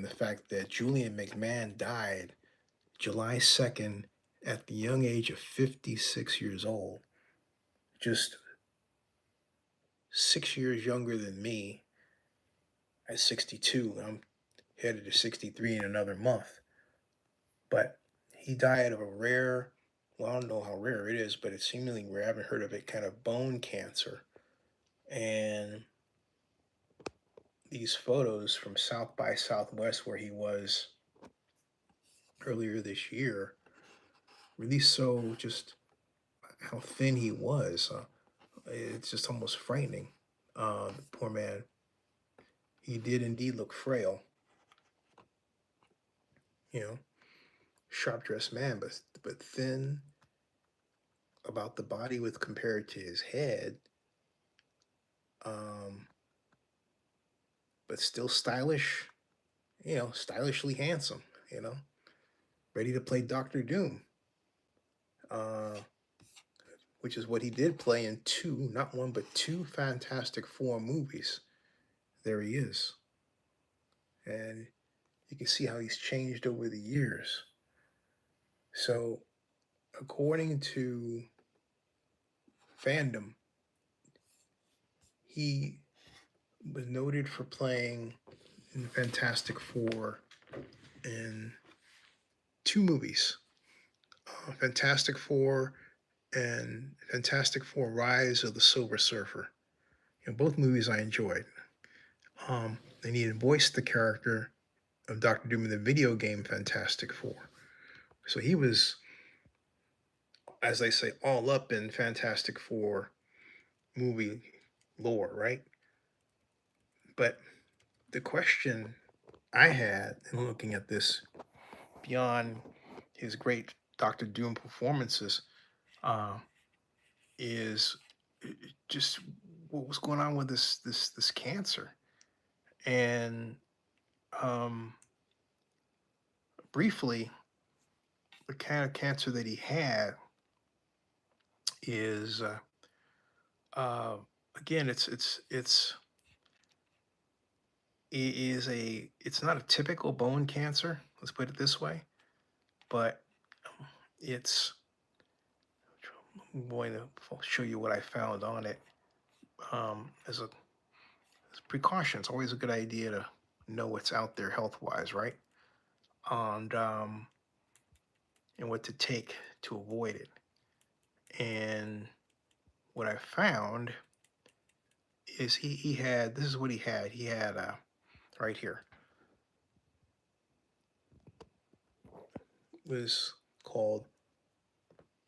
the fact that Julian McMahon died July 2nd at the young age of 56 years old, just 6 years younger than me at 62. I'm headed to 63 in another month. But he died of a rare, well, I don't know how rare it is, but it's seemingly rare. I haven't heard of it, kind of bone cancer. And these photos from South by Southwest, where he was earlier this year, really show just how thin he was. It's just almost frightening. The poor man, he did indeed look frail, you know, sharp dressed man, but thin about the body with compared to his head, um, but still stylish, stylishly handsome, you know, ready to play Doctor Doom, uh, which is what he did play in two, not one, but two Fantastic Four movies. There he is. And you can see how he's changed over the years. So, according to fandom, he was noted for playing in the Fantastic Four in two movies, Fantastic Four and Fantastic Four Rise of the Silver Surfer. Both movies I enjoyed. And he had voiced the character of Doctor Doom in the video game Fantastic Four. So he was, as they say, all up in Fantastic Four movie lore, right? But the question I had in looking at this, beyond his great Doctor Doom performances, uh, is just what was going on with this cancer. And um, briefly, the kind of cancer that he had is uh, again, it's not a typical bone cancer. Let's put it this way, but it's I'm going to show you what I found on it as precaution. It's always a good idea to know what's out there health wise, right? And and what to take to avoid it. And what I found is he had this is what he had. He had right here was called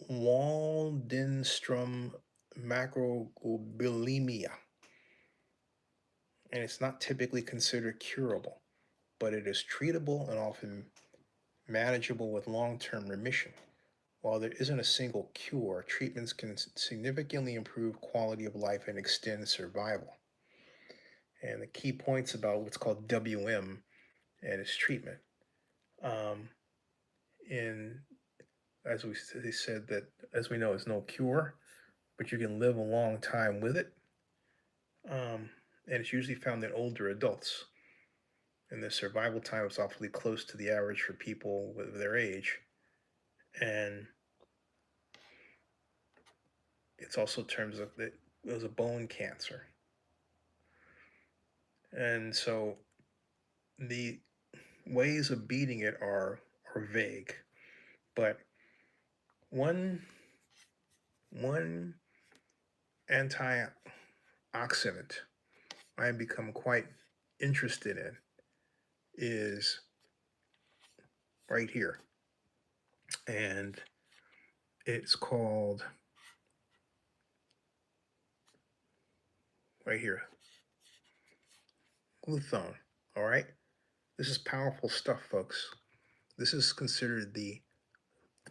Waldenstrom macroglobulinemia, and it's not typically considered curable, but it is treatable and often manageable with long-term remission. While there isn't a single cure, treatments can significantly improve quality of life and extend survival. And the key points about what's called WM and its treatment. Um, in as we they said that as we know, it's no cure, but you can live a long time with it. Um, and it's usually found in older adults. And the survival time is awfully close to the average for people with their age. And it's also terms of that it was a bone cancer. And so the ways of beating it are vague. But one one antioxidant I've become quite interested in is right here. And it's called right here, gluthone. All right. This is powerful stuff, folks. This is considered the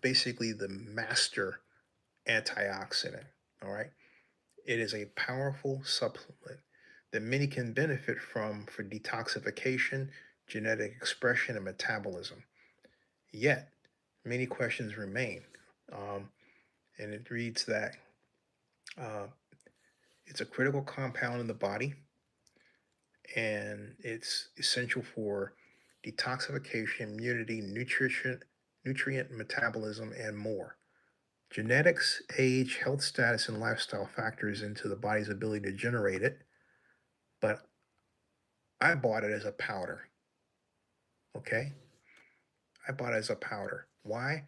basically the master antioxidant. All right. It is a powerful supplement that many can benefit from for detoxification, genetic expression, and metabolism. Yet, many questions remain. Um, and it reads that uh, it's a critical compound in the body and it's essential for detoxification, immunity, nutrient metabolism, and more. Genetics, age, health status, and lifestyle factors into the body's ability to generate it, but I bought it as a powder. Okay? I bought it as a powder. Why?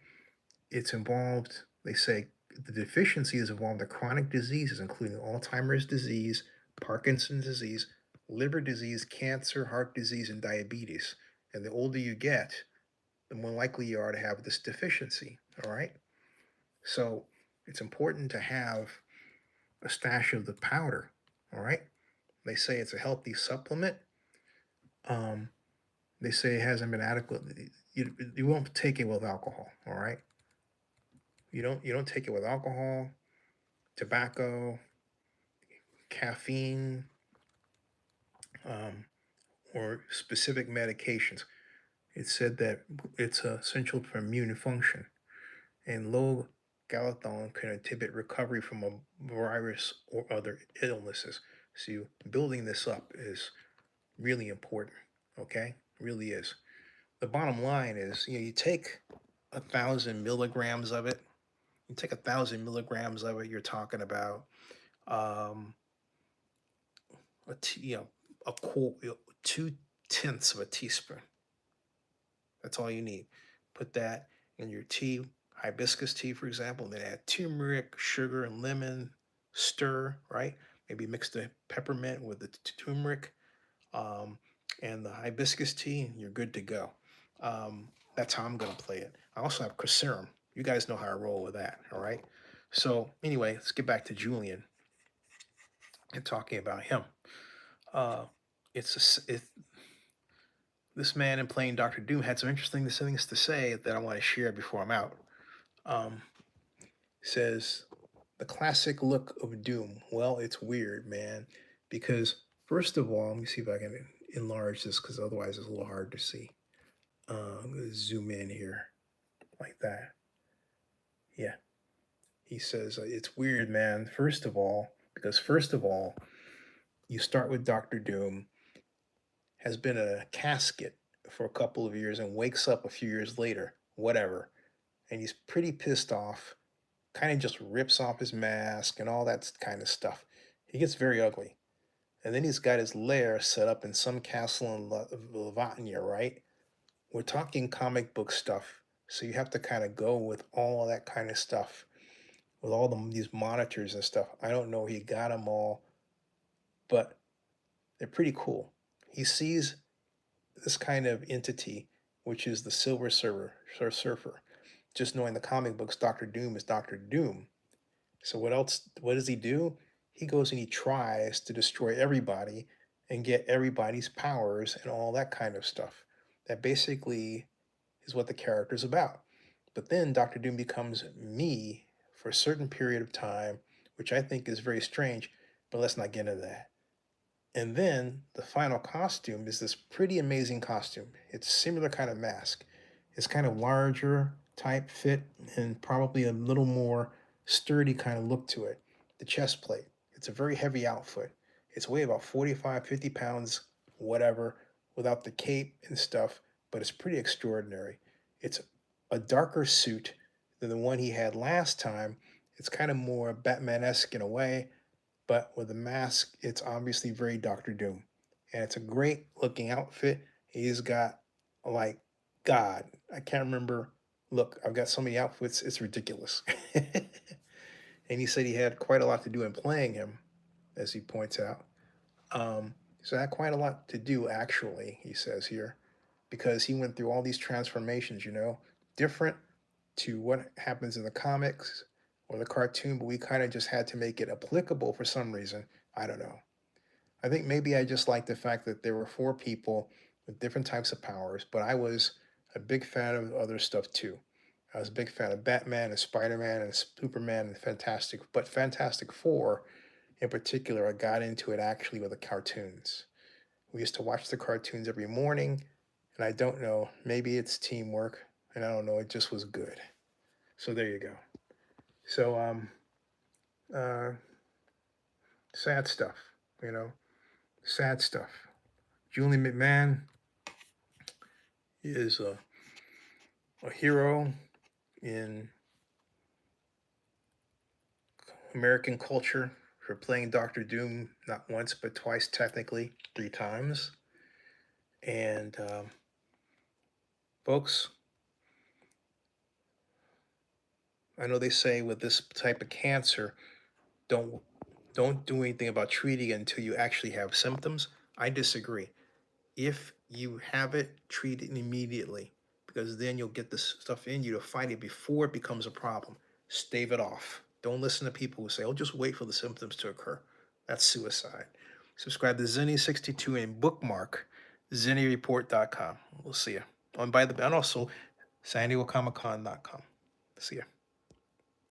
It's involved, they say the deficiency is involved in chronic diseases, including Alzheimer's disease, Parkinson's disease, liver disease, cancer, heart disease, and diabetes. And the older you get, the more likely you are to have this deficiency. All right. So it's important to have a stash of the powder. All right. They say it's a healthy supplement. Um, they say it hasn't been adequate. You won't take it with alcohol. All right. You don't take it with alcohol, tobacco, caffeine, um, or specific medications. It said that it's essential for immune function, and low gallantone can inhibit recovery from a virus or other illnesses. So building this up is really important. Okay, really is. The bottom line is, you take 1,000 milligrams of it. You take 1,000 milligrams of it. You're talking about um, a a quarter, 2/10 of a teaspoon. That's all you need. Put that in your tea, hibiscus tea, for example, and then add turmeric, sugar, and lemon. Stir, right? Maybe mix the peppermint with the turmeric um, and the hibiscus tea, and you're good to go. That's how I'm going to play it. I also have crocerium. You guys know how I roll with that, all right? So, anyway, let's get back to Julian and talking about him. Uh, this man in playing Dr. Doom had some interesting things to say that I want to share before I'm out. Um, says the classic look of Doom. Well, it's weird, man, because first of all, let me see if I can enlarge this because otherwise it's a little hard to see. I'm going to zoom in here like that. Yeah. He says it's weird, man. First of all, you start with Dr. Doom, has been in a casket for a couple of years and wakes up a few years later, whatever. And he's pretty pissed off, kind of just rips off his mask and all that kind of stuff. He gets very ugly. And then he's got his lair set up in some castle in Lavanya, right? We're talking comic book stuff. So you have to kind of go with all of that kind of stuff, with all these monitors and stuff. I don't know, he got them all, but they're pretty cool. He sees this kind of entity, which is the Silver Surfer. Just knowing the comic books, Doctor Doom is Doctor Doom. So what else? What does he do? He goes and he tries to destroy everybody and get everybody's powers and all that kind of stuff. That basically is what the character's about. But then Doctor Doom becomes me for a certain period of time, which I think is very strange, but let's not get into that. And then the final costume is this pretty amazing costume. It's a similar kind of mask. It's kind of larger type fit and probably a little more sturdy kind of look to it. The chest plate. It's a very heavy outfit. It's weigh about 45, 50 pounds, whatever, without the cape and stuff, but it's pretty extraordinary. It's a darker suit than the one he had last time. It's kind of more Batman-esque in a way, but with the mask, it's obviously very Doctor Doom. And it's a great looking outfit. He's got, like, God, I can't remember. Look, I've got so many outfits, it's ridiculous. And he said he had quite a lot to do in playing him, as he points out. So I had quite a lot to do, actually, he says here, because he went through all these transformations, different to what happens in the comics or the cartoon, but we kind of just had to make it applicable for some reason. I don't know. I think maybe I just like the fact that there were four people with different types of powers, but I was a big fan of other stuff too. I was a big fan of Batman and Spider-Man and Superman and Fantastic Four in particular, I got into it actually with the cartoons. We used to watch the cartoons every morning, and I don't know, maybe it's teamwork, and I don't know, it just was good. So there you go. So uh, sad stuff, sad stuff. Julian McMahon, He is a hero in American culture for playing Dr. Doom not once but twice, technically 3 times. And folks, I know they say with this type of cancer, don't don't do anything about treating it until you actually have symptoms. I disagree. If you have it, treat it immediately because then you'll get this stuff in you to fight it before it becomes a problem. Stave it off. Don't listen to people who say, "Oh, just wait for the symptoms to occur." That's suicide. Subscribe to Zinny62 and bookmark ZinnyReport.com. We'll see you. And also, SanDiegoComicCon.com. See ya.